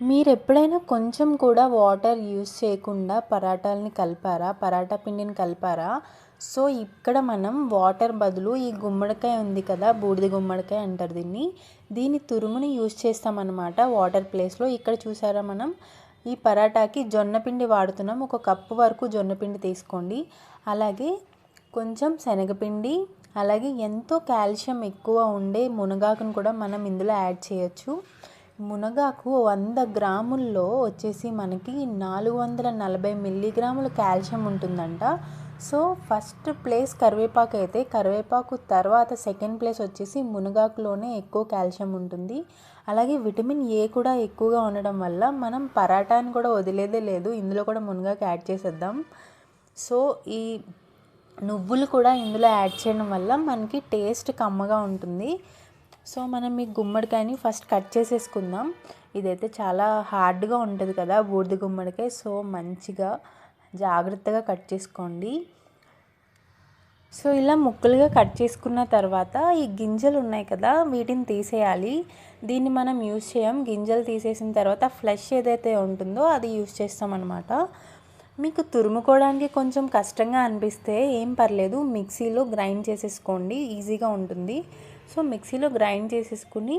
మీరు ఎప్పుడైనా కొంచెం కూడా వాటర్ యూస్ చేయకుండా పరాటాలని కలిపారా? పరాటా పిండిని కలిపారా? సో ఇక్కడ మనం వాటర్ బదులు ఈ గుమ్మడికాయ ఉంది కదా, బూడిద గుమ్మడికాయ అంటారు దీన్ని. దీని తురుముని యూస్ చేస్తామన్నమాట వాటర్ ప్లేస్లో. ఇక్కడ చూసారా, మనం ఈ పరాటాకి జొన్న పిండి వాడుతున్నాం. 1 కప్పు వరకు జొన్న పిండి తీసుకోండి. అలాగే కొంచెం శనగపిండి, అలాగే ఎంతో కాల్షియం ఎక్కువ ఉండే మునగాకును కూడా మనం ఇందులో యాడ్ చేయొచ్చు. మునగాకు 100 గ్రాముల్లో వచ్చేసి మనకి 440 మిల్లీగ్రాముల కాల్షియం ఉంటుందంట. సో ఫస్ట్ ప్లేస్ కరివేపాకు అయితే, కరివేపాకు తర్వాత సెకండ్ ప్లేస్ వచ్చేసి మునగాకులోనే ఎక్కువ కాల్షియం ఉంటుంది. అలాగే విటమిన్ ఏ కూడా ఎక్కువగా ఉండడం వల్ల మనం పరాటాని కూడా వదిలేదే లేదు, ఇందులో కూడా మునగాకు యాడ్ చేసేద్దాం. సో ఈ నువ్వులు కూడా ఇందులో యాడ్ చేయడం వల్ల మనకి టేస్ట్ కమ్మగా ఉంటుంది. సో మనం ఈ గుమ్మడికాయని ఫస్ట్ కట్ చేసేసుకుందాం. ఇదైతే చాలా హార్డ్గా ఉంటుంది కదా బూడిద గుమ్మడికాయ. సో మంచిగా జాగ్రత్తగా కట్ చేసుకోండి. సో ఇలా ముక్కలుగా కట్ చేసుకున్న తర్వాత ఈ గింజలు ఉన్నాయి కదా, వీటిని తీసేయాలి. దీన్ని మనం యూస్ చేయం. గింజలు తీసేసిన తర్వాత ఫ్లెష్ ఏదైతే ఉంటుందో అది యూస్ చేస్తామన్నమాట. మీకు తురుముకోవడానికి కొంచెం కష్టంగా అనిపిస్తే ఏం పర్లేదు, మిక్సీలో గ్రైండ్ చేసేసుకోండి, ఈజీగా ఉంటుంది. సో మిక్సీలో గ్రైండ్ చేసేసుకుని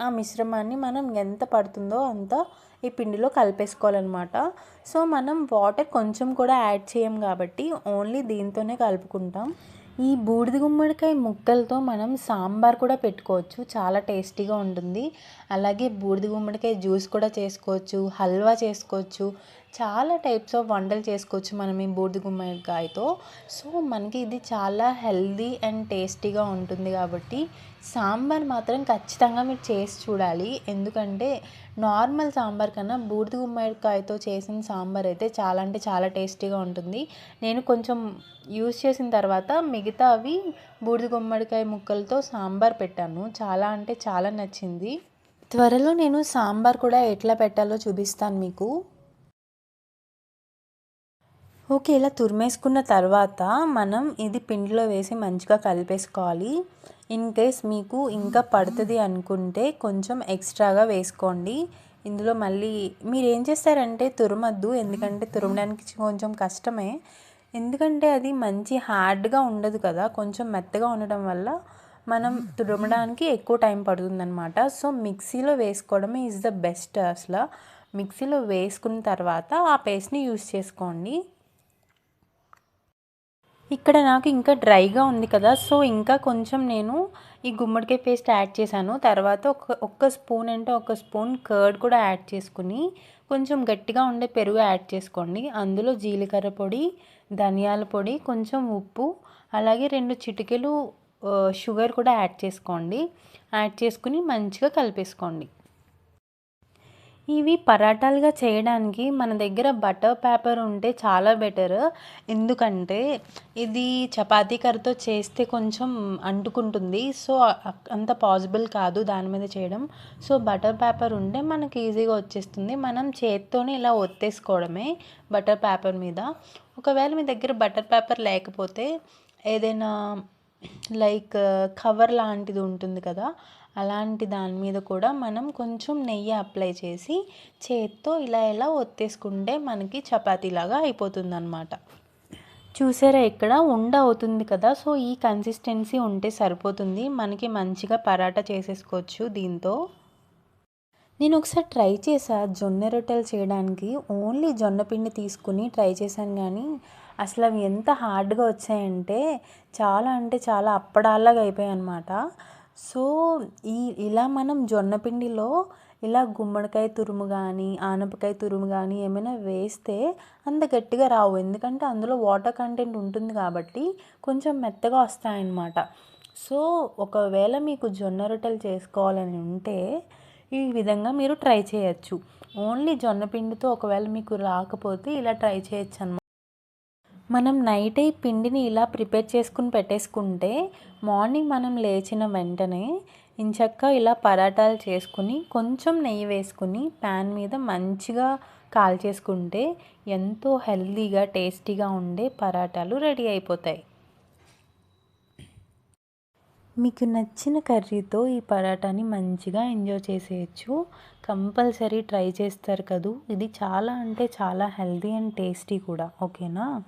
ఆ మిశ్రమాన్ని మనం ఎంత పడుతుందో అంత ఈ పిండిలో కలిపేసుకోవాలన్నమాట. సో మనం వాటర్ కొంచెం కూడా యాడ్ చేయం కాబట్టి ఓన్లీ దీంతోనే కలుపుకుంటాం. ఈ బూడిద గుమ్మడికాయ ముక్కలతో మనం సాంబార్ కూడా పెట్టుకోవచ్చు, చాలా టేస్టీగా ఉంటుంది. అలాగే బూడిద గుమ్మడికాయ జ్యూస్ కూడా చేసుకోవచ్చు, హల్వా చేసుకోవచ్చు, చాలా టైప్స్ ఆఫ్ వంటలు చేసుకోవచ్చు మనం ఈ బూడిద గుమ్మడికాయతో. సో మనకి ఇది చాలా హెల్దీ అండ్ టేస్టీగా ఉంటుంది కాబట్టి సాంబార్ మాత్రం ఖచ్చితంగా మీరు చేసి చూడాలి. ఎందుకంటే నార్మల్ సాంబార్ కన్నా బూడిద గుమ్మడికాయతో చేసిన సాంబార్ అయితే చాలా అంటే చాలా టేస్టీగా ఉంటుంది. నేను కొంచెం యూస్ చేసిన తర్వాత మిగతా అవి బూడిద గుమ్మడికాయ ముక్కలతో సాంబార్ పెట్టాను, చాలా అంటే చాలా నచ్చింది. త్వరలో నేను సాంబార్ కూడా ఎట్లా పెట్టాలో చూపిస్తాను మీకు. ఓకే, ఇలా తురిమేసుకున్న తర్వాత మనం ఇది పిండిలో వేసి మంచిగా కలిపేసుకోవాలి. ఇన్ కేస్ మీకు ఇంకా పడుతుంది అనుకుంటే కొంచెం ఎక్స్ట్రాగా వేసుకోండి. ఇందులో మళ్ళీ మీరు ఏం చేస్తారంటే తురమద్దు, ఎందుకంటే తురమడానికి కొంచెం కష్టమే. ఎందుకంటే అది మంచి హార్డ్గా ఉండదు కదా, కొంచెం మెత్తగా ఉండడం వల్ల మనం తురమడానికి ఎక్కువ టైం పడుతుందన్నమాట. సో మిక్సీలో వేసుకోవడమే ఈజ్ ద బెస్ట్. అసలు మిక్సీలో వేసుకున్న తర్వాత ఆ పేస్ట్ని యూస్ చేసుకోండి. ఇక్కడ నాకు ఇంకా డ్రైగా ఉంది కదా, సో ఇంకా కొంచెం నేను ఈ గుమ్మడికాయ పేస్ట్ యాడ్ చేశాను. తర్వాత ఒక్క స్పూన్ అంటే ఒక స్పూన్ కర్డ్ కూడా యాడ్ చేసుకుని కొంచెం గట్టిగా ఉండే పెరుగు యాడ్ చేసుకోండి. అందులో జీలకర్ర పొడి, ధనియాల పొడి, కొంచెం ఉప్పు, అలాగే 2 చిటికెలు షుగర్ కూడా యాడ్ చేసుకోండి. యాడ్ చేసుకుని మంచిగా కలిపేసుకోండి. ఇవి పరాటాలుగా చేయడానికి మన దగ్గర బటర్ పేపర్ ఉంటే చాలా బెటర్. ఎందుకంటే ఇది చపాతీ కర్రతో చేస్తే కొంచెం అంటుకుంటుంది. సో అంత పాసిబుల్ కాదు దాని మీద చేయడం. సో బటర్ పేపర్ ఉంటే మనకి ఈజీగా వచ్చేస్తుంది. మనం చేత్తోనే ఇలా ఒత్తేసుకోవడమే బటర్ పేపర్ మీద. ఒకవేళ మీ దగ్గర బటర్ పేపర్ లేకపోతే ఏదైనా లైక్ కవర్ లాంటిది ఉంటుంది కదా, అలాంటి దాని మీద కూడా మనం కొంచెం నెయ్యి అప్లై చేసి చేత్తో ఇలా ఇలా ఒత్తేసుకుంటే మనకి చపాతీలాగా అయిపోతుంది అన్నమాట. చూసారా, ఇక్కడ ఉండ అవుతుంది కదా, సో ఈ కన్సిస్టెన్సీ ఉంటే సరిపోతుంది, మనకి మంచిగా పరాటా చేసేసుకోవచ్చు దీంతో. నేను ఒకసారి ట్రై చేసా జొన్న రొట్టెలు చేయడానికి, ఓన్లీ జొన్న పిండి తీసుకుని ట్రై చేశాను. కానీ అసలు అవి ఎంత హార్డ్గా వచ్చాయంటే చాలా అంటే చాలా అప్పడాలాగా అయిపోయాయి అన్నమాట. సో ఇలా మనం జొన్న పిండిలో ఇలా గుమ్మడికాయ తురుము కానీ ఆనపకాయ తురుము కానీ ఏమైనా వేస్తే అంత గట్టిగా రావు, ఎందుకంటే అందులో వాటర్ కంటెంట్ ఉంటుంది కాబట్టి కొంచెం మెత్తగా వస్తాయన్నమాట. సో ఒకవేళ మీకు జొన్న రొట్టెలు చేసుకోవాలని ఉంటే ఈ విధంగా మీరు ట్రై చేయొచ్చు. ఓన్లీ జొన్న పిండితో ఒకవేళ మీకు రాకపోతే ఇలా ట్రై చేయొచ్చు అన్నమాట. మనం నైట్ ఈ పిండిని ఇలా ప్రిపేర్ చేసుకుని పెట్టేసుకుంటే మార్నింగ్ మనం లేచిన వెంటనే ఇంచక్క ఇలా పరాటాలు చేసుకుని కొంచెం నెయ్యి వేసుకుని ప్యాన్ మీద మంచిగా కాల్చేసుకుంటే ఎంతో హెల్తీగా టేస్టీగా ఉండే పరాటాలు రెడీ అయిపోతాయి. మీకు నచ్చిన కర్రీతో ఈ పరాటాని మంచిగా ఎంజాయ్ చేసేయచ్చు. కంపల్సరీ ట్రై చేస్తారు కదూ. ఇది చాలా అంటే చాలా హెల్తీ అండ్ టేస్టీ కూడా. ఓకేనా?